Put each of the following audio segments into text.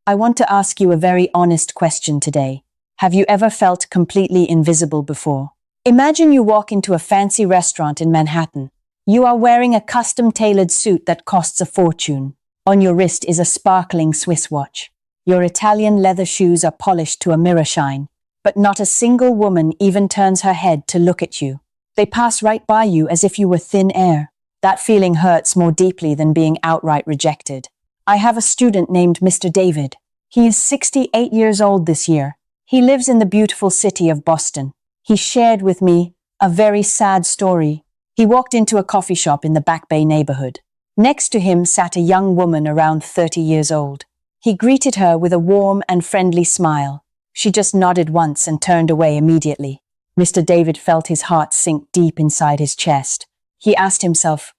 I want to ask you a very honest question today. Have you ever felt completely invisible before? Imagine you walk into a fancy restaurant in Manhattan. You are wearing a custom-tailored suit that costs a fortune. On your wrist is a sparkling Swiss watch. Your Italian leather shoes are polished to a mirror shine, but not a single woman even turns her head to look at you. They pass right by you as if you were thin air. That feeling hurts more deeply than being outright rejected. I have a student named Mr. David. He is 68 years old this year. He lives in the beautiful city of Boston. He shared with me a very sad story. He walked into a coffee shop in the Back Bay neighborhood. Next to him sat a young woman around 30 years old. He greeted her with a warm and friendly smile. She just nodded once and turned away immediately. Mr. David felt his heart sink deep inside his chest. He asked himself,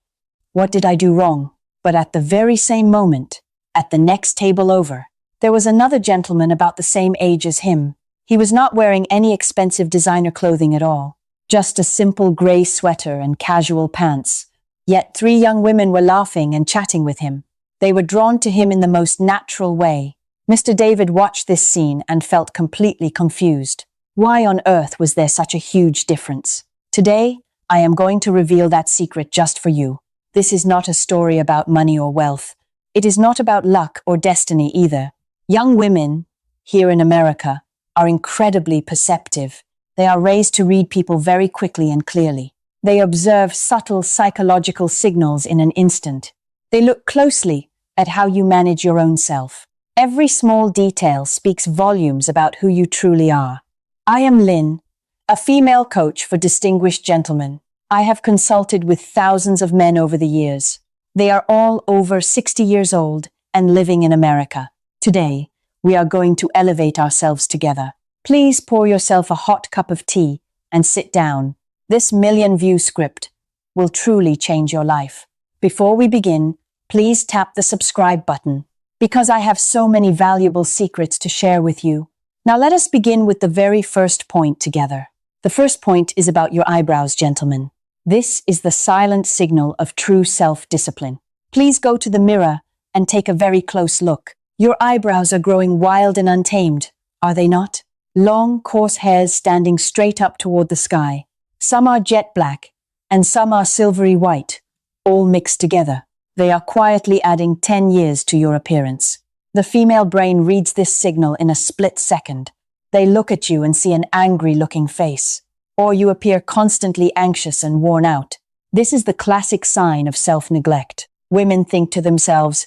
"What did I do wrong?" But at the very same moment, at the next table over, there was another gentleman about the same age as him. He was not wearing any expensive designer clothing at all, just a simple gray sweater and casual pants. Yet 3 young women were laughing and chatting with him. They were drawn to him in the most natural way. Mr. David watched this scene and felt completely confused. Why on earth was there such a huge difference? Today, I am going to reveal that secret just for you. This is not a story about money or wealth. It is not about luck or destiny either. Young women, here in America, are incredibly perceptive. They are raised to read people very quickly and clearly. They observe subtle psychological signals in an instant. They look closely at how you manage your own self. Every small detail speaks volumes about who you truly are. I am Lynn, a female coach for distinguished gentlemen. I have consulted with thousands of men over the years. They are all over 60 years old and living in America. Today, we are going to elevate ourselves together. Please pour yourself a hot cup of tea and sit down. This million-view script will truly change your life. Before we begin, please tap the subscribe button, because I have so many valuable secrets to share with you. Now let us begin with the very first point together. The first point is about your eyebrows, gentlemen. This is the silent signal of true self-discipline. Please go to the mirror and take a very close look. Your eyebrows are growing wild and untamed, are they not? Long, coarse hairs standing straight up toward the sky. Some are jet black, and some are silvery white, all mixed together. They are quietly adding 10 years to your appearance. The female brain reads this signal in a split second. They look at you and see an angry-looking face, or you appear constantly anxious and worn out. This is the classic sign of self-neglect. Women think to themselves,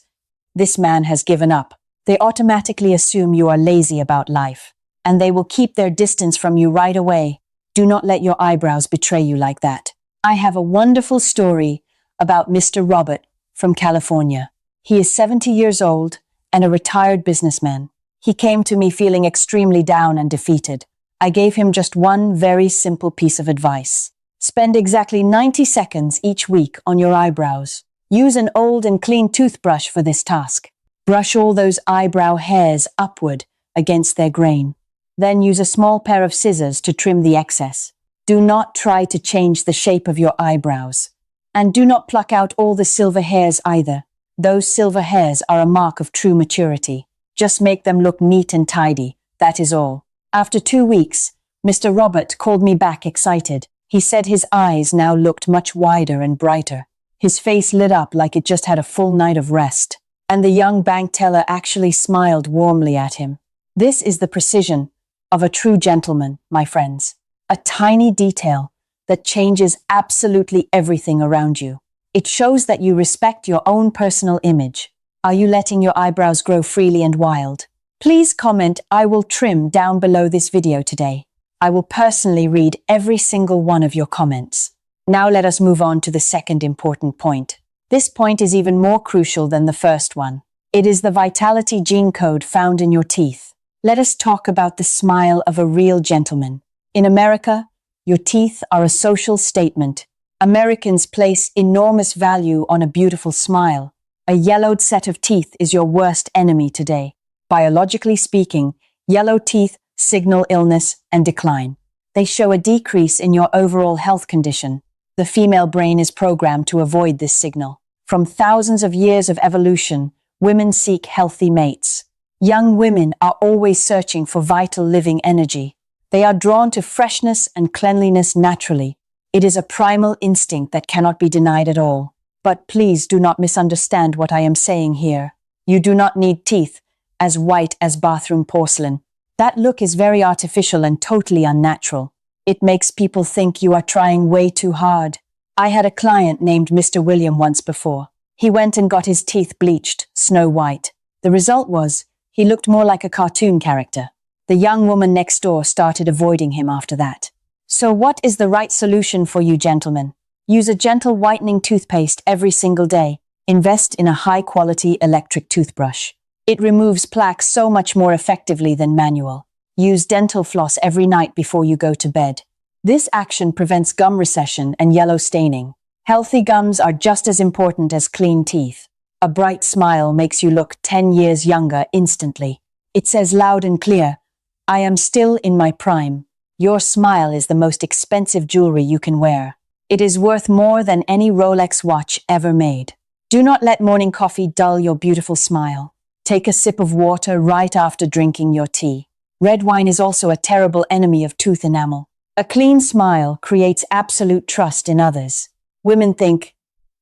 "This man has given up." They automatically assume you are lazy about life, and they will keep their distance from you right away. Do not let your eyebrows betray you like that. I have a wonderful story about Mr. Robert from California. He is 70 years old and a retired businessman. He came to me feeling extremely down and defeated. I gave him just one very simple piece of advice. Spend exactly 90 seconds each week on your eyebrows. Use an old and clean toothbrush for this task. Brush all those eyebrow hairs upward against their grain. Then use a small pair of scissors to trim the excess. Do not try to change the shape of your eyebrows. And do not pluck out all the silver hairs either. Those silver hairs are a mark of true maturity. Just make them look neat and tidy, that is all. After 2 weeks, Mr. Robert called me back excited. He said his eyes now looked much wider and brighter. His face lit up like it just had a full night of rest. And the young bank teller actually smiled warmly at him. This is the precision of a true gentleman, my friends. A tiny detail that changes absolutely everything around you. It shows that you respect your own personal image. Are you letting your eyebrows grow freely and wild? Please comment "I will trim" down below this video today. I will personally read every single one of your comments. Now let us move on to the second important point. This point is even more crucial than the first one. It is the vitality gene code found in your teeth. Let us talk about the smile of a real gentleman. In America, your teeth are a social statement. Americans place enormous value on a beautiful smile. A yellowed set of teeth is your worst enemy today. Biologically speaking, yellow teeth signal illness and decline. They show a decrease in your overall health condition. The female brain is programmed to avoid this signal. From thousands of years of evolution, women seek healthy mates. Young women are always searching for vital living energy. They are drawn to freshness and cleanliness naturally. It is a primal instinct that cannot be denied at all. But please do not misunderstand what I am saying here. You do not need teeth as white as bathroom porcelain. That look is very artificial and totally unnatural. It makes people think you are trying way too hard. I had a client named Mr. William once before. He went and got his teeth bleached, snow white. The result was, he looked more like a cartoon character. The young woman next door started avoiding him after that. So what is the right solution for you gentlemen? Use a gentle whitening toothpaste every single day. Invest in a high-quality electric toothbrush. It removes plaque so much more effectively than manual. Use dental floss every night before you go to bed. This action prevents gum recession and yellow staining. Healthy gums are just as important as clean teeth. A bright smile makes you look 10 years younger instantly. It says loud and clear, I am still in my prime. Your smile is the most expensive jewelry you can wear. It is worth more than any Rolex watch ever made. Do not let morning coffee dull your beautiful smile. Take a sip of water right after drinking your tea. Red wine is also a terrible enemy of tooth enamel. A clean smile creates absolute trust in others. Women think,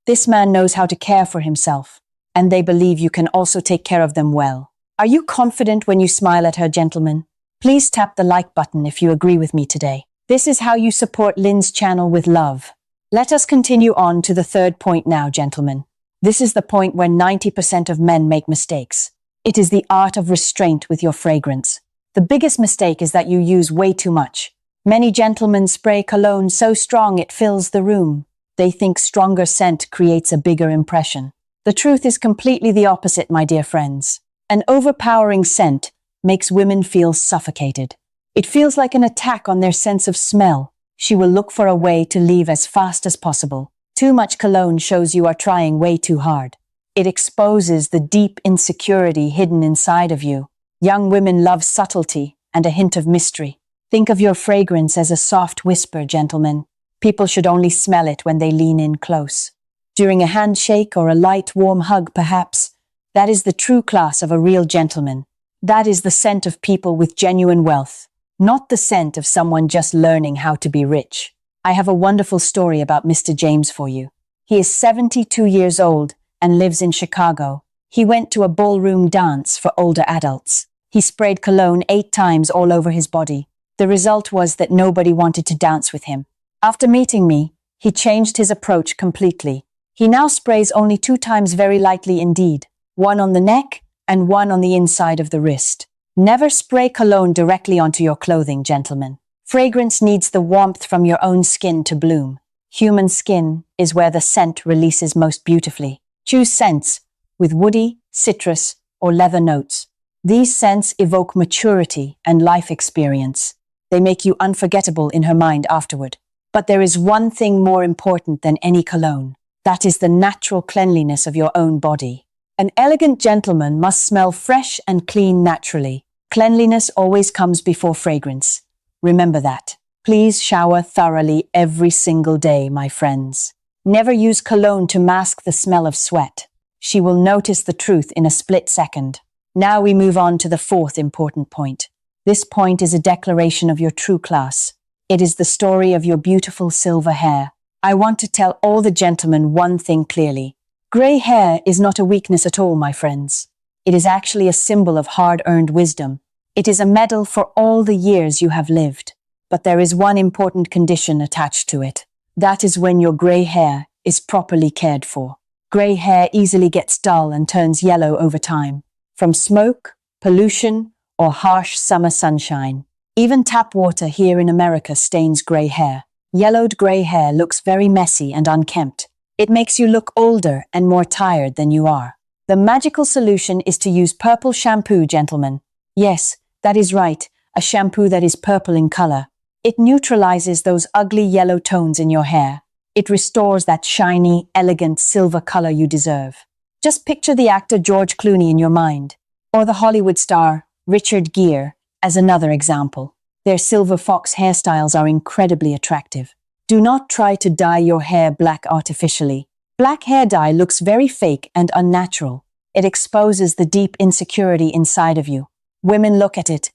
this man knows how to care for himself, and they believe you can also take care of them well. Are you confident when you smile at her, gentlemen? Please tap the like button if you agree with me today. This is how you support Lynn's channel with love. Let us continue on to the third point now, gentlemen. This is the point where 90% of men make mistakes. It is the art of restraint with your fragrance. The biggest mistake is that you use way too much. Many gentlemen spray cologne so strong it fills the room. They think stronger scent creates a bigger impression. The truth is completely the opposite, my dear friends. An overpowering scent makes women feel suffocated. It feels like an attack on their sense of smell. She will look for a way to leave as fast as possible. Too much cologne shows you are trying way too hard. It exposes the deep insecurity hidden inside of you. Young women love subtlety and a hint of mystery. Think of your fragrance as a soft whisper, gentlemen. People should only smell it when they lean in close. During a handshake or a light, warm hug, perhaps. That is the true class of a real gentleman. That is the scent of people with genuine wealth, not the scent of someone just learning how to be rich. I have a wonderful story about Mr. James for you. He is 72 years old and lives in Chicago. He went to a ballroom dance for older adults. He sprayed cologne 8 times all over his body. The result was that nobody wanted to dance with him. After meeting me, he changed his approach completely. He now sprays only 2 times very lightly indeed, one on the neck and one on the inside of the wrist. Never spray cologne directly onto your clothing, gentlemen. Fragrance needs the warmth from your own skin to bloom. Human skin is where the scent releases most beautifully. Choose scents with woody, citrus, or leather notes. These scents evoke maturity and life experience. They make you unforgettable in her mind afterward. But there is one thing more important than any cologne. That is the natural cleanliness of your own body. An elegant gentleman must smell fresh and clean naturally. Cleanliness always comes before fragrance. Remember that. Please shower thoroughly every single day, my friends. Never use cologne to mask the smell of sweat. She will notice the truth in a split second. Now we move on to the fourth important point. This point is a declaration of your true class. It is the story of your beautiful silver hair. I want to tell all the gentlemen one thing clearly. Grey hair is not a weakness at all, my friends. It is actually a symbol of hard-earned wisdom. It is a medal for all the years you have lived. But there is one important condition attached to it. That is when your grey hair is properly cared for. Grey hair easily gets dull and turns yellow over time, from smoke, pollution, or harsh summer sunshine. Even tap water here in America stains grey hair. Yellowed grey hair looks very messy and unkempt. It makes you look older and more tired than you are. The magical solution is to use purple shampoo, gentlemen. Yes, that is right, a shampoo that is purple in color. It neutralizes those ugly yellow tones in your hair. It restores that shiny, elegant silver color you deserve. Just picture the actor George Clooney in your mind, or the Hollywood star Richard Gere as another example. Their silver fox hairstyles are incredibly attractive. Do not try to dye your hair black artificially. Black hair dye looks very fake and unnatural. It exposes the deep insecurity inside of you. Women look at it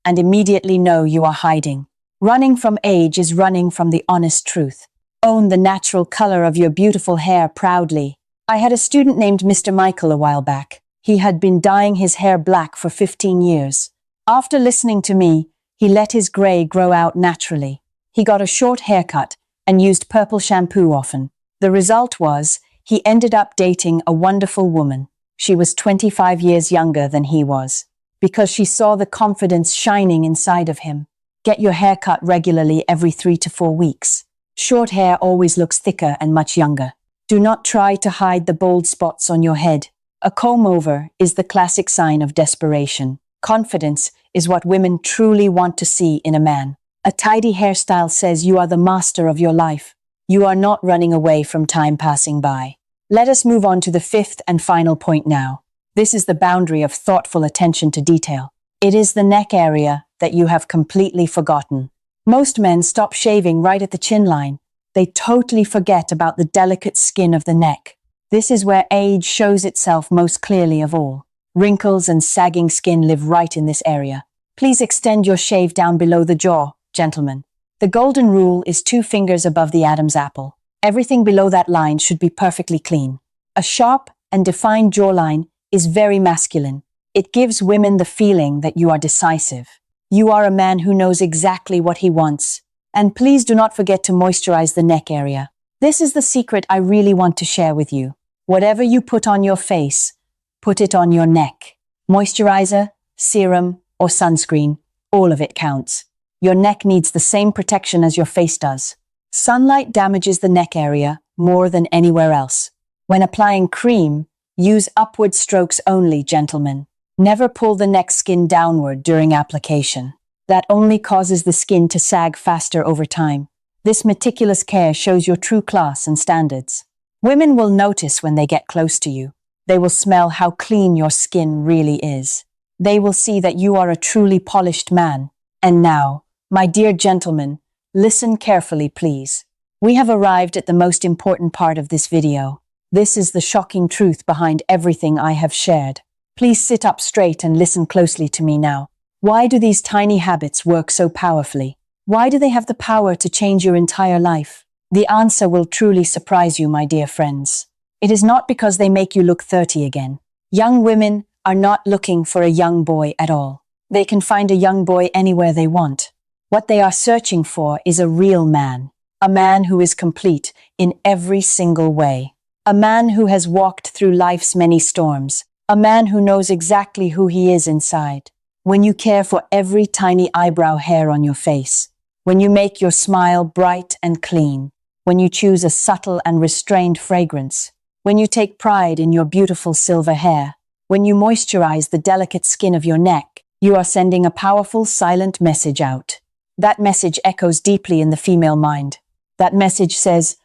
and immediately know you are hiding. Running from age is running from the honest truth. Own the natural color of your beautiful hair proudly. I had a student named Mr. Michael a while back. He had been dyeing his hair black for 15 years. After listening to me, he let his gray grow out naturally. He got a short haircut and used purple shampoo often. The result was, he ended up dating a wonderful woman. She was 25 years younger than he was, because she saw the confidence shining inside of him. Get your hair cut regularly every 3 to 4 weeks. Short hair always looks thicker and much younger. Do not try to hide the bald spots on your head. A comb-over is the classic sign of desperation. Confidence is what women truly want to see in a man. A tidy hairstyle says you are the master of your life. You are not running away from time passing by. Let us move on to the fifth and final point now. This is the boundary of thoughtful attention to detail. It is the neck area that you have completely forgotten. Most men stop shaving right at the chin line. They totally forget about the delicate skin of the neck. This is where age shows itself most clearly of all. Wrinkles and sagging skin live right in this area. Please extend your shave down below the jaw, gentlemen. The golden rule is 2 fingers above the Adam's apple. Everything below that line should be perfectly clean. A sharp and defined jawline is very masculine. It gives women the feeling that you are decisive. You are a man who knows exactly what he wants. And please do not forget to moisturize the neck area. This is the secret I really want to share with you. Whatever you put on your face, put it on your neck. Moisturizer, serum, or sunscreen, all of it counts. Your neck needs the same protection as your face does. Sunlight damages the neck area more than anywhere else. When applying cream, use upward strokes only, gentlemen. Never pull the neck skin downward during application. That only causes the skin to sag faster over time. This meticulous care shows your true class and standards. Women will notice when they get close to you. They will smell how clean your skin really is. They will see that you are a truly polished man. And now, my dear gentlemen, listen carefully, please. We have arrived at the most important part of this video. This is the shocking truth behind everything I have shared. Please sit up straight and listen closely to me now. Why do these tiny habits work so powerfully? Why do they have the power to change your entire life? The answer will truly surprise you, my dear friends. It is not because they make you look 30 again. Young women are not looking for a young boy at all. They can find a young boy anywhere they want. What they are searching for is a real man. A man who is complete in every single way. A man who has walked through life's many storms. A man who knows exactly who he is inside. When you care for every tiny eyebrow hair on your face. When you make your smile bright and clean. When you choose a subtle and restrained fragrance. When you take pride in your beautiful silver hair. When you moisturize the delicate skin of your neck. You are sending a powerful, silent message out. That message echoes deeply in the female mind. That message says,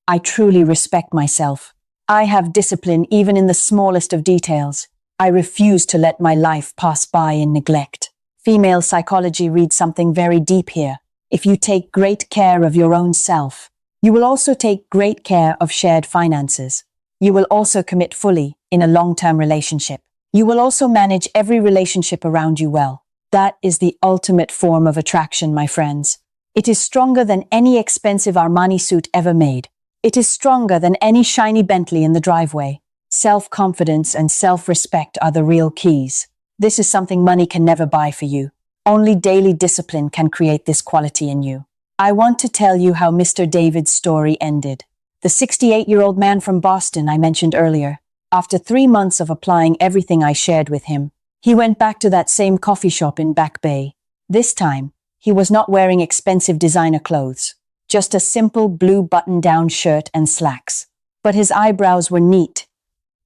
I truly respect myself. I have discipline even in the smallest of details. I refuse to let my life pass by in neglect. Female psychology reads something very deep here. If you take great care of your own self, you will also take great care of shared finances. You will also commit fully in a long-term relationship. You will also manage every relationship around you well. That is the ultimate form of attraction, my friends. It is stronger than any expensive Armani suit ever made. It is stronger than any shiny Bentley in the driveway. Self-confidence and self-respect are the real keys. This is something money can never buy for you. Only daily discipline can create this quality in you. I want to tell you how Mr. David's story ended. The 68-year-old man from Boston I mentioned earlier. After 3 months of applying everything I shared with him, he went back to that same coffee shop in Back Bay. This time, he was not wearing expensive designer clothes, just a simple blue button-down shirt and slacks. But his eyebrows were neat,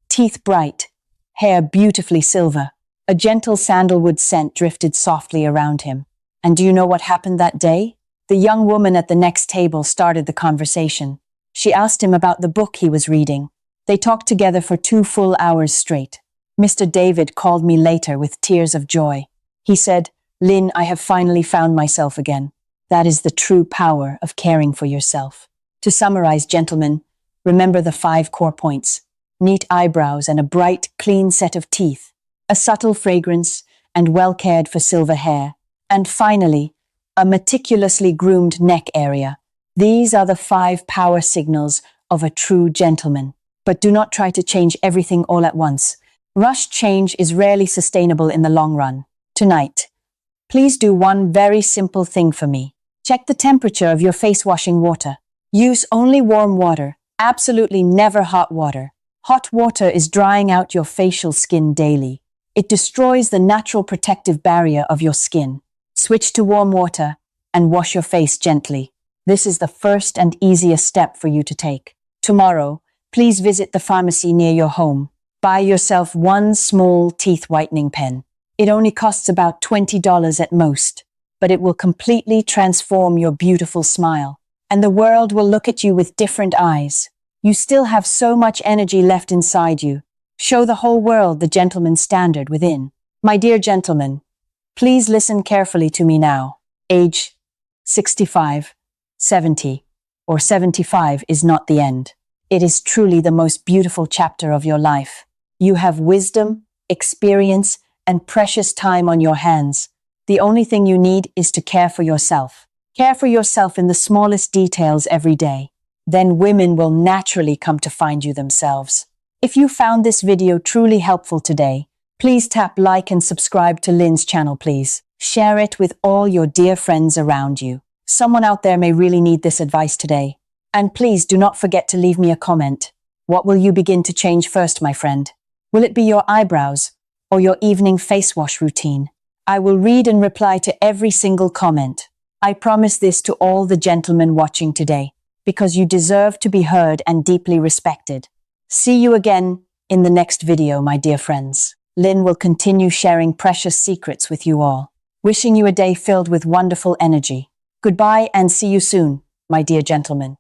teeth bright, hair beautifully silver. A gentle sandalwood scent drifted softly around him. And do you know what happened that day? The young woman at the next table started the conversation. She asked him about the book he was reading. They talked together for 2 full hours straight. Mr. David called me later with tears of joy. He said, Lynn, I have finally found myself again. That is the true power of caring for yourself. To summarize, gentlemen, remember the 5 core points. neat eyebrows, and a bright, clean set of teeth, a subtle fragrance, and well cared for silver hair, and finally, a meticulously groomed neck area. These are the 5 power signals of a true gentleman. But do not try to change everything all at once. Rushed change is rarely sustainable in the long run. Tonight, please do one very simple thing for me. Check the temperature of your face washing water. Use only warm water, absolutely never hot water. Hot water is drying out your facial skin daily. It destroys the natural protective barrier of your skin. Switch to warm water and wash your face gently. This is the first and easiest step for you to take. Tomorrow, please visit the pharmacy near your home. Buy yourself one small teeth whitening pen. It only costs about $20 at most, but it will completely transform your beautiful smile, and the world will look at you with different eyes. You still have so much energy left inside you. Show the whole world the gentleman's standard within. My dear gentlemen, please listen carefully to me now. Age 65, 70, or 75 is not the end. It is truly the most beautiful chapter of your life. You have wisdom, experience, and precious time on your hands. The only thing you need is to care for yourself. Care for yourself in the smallest details every day. Then women will naturally come to find you themselves. If you found this video truly helpful today, please tap like and subscribe to Lynn's channel, please. Share it with all your dear friends around you. Someone out there may really need this advice today. And please do not forget to leave me a comment. What will you begin to change first, my friend? Will it be your eyebrows or your evening face wash routine? I will read and reply to every single comment. I promise this to all the gentlemen watching today, because you deserve to be heard and deeply respected. See you again in the next video, my dear friends. Lynn will continue sharing precious secrets with you all. Wishing you a day filled with wonderful energy. Goodbye and see you soon, my dear gentlemen.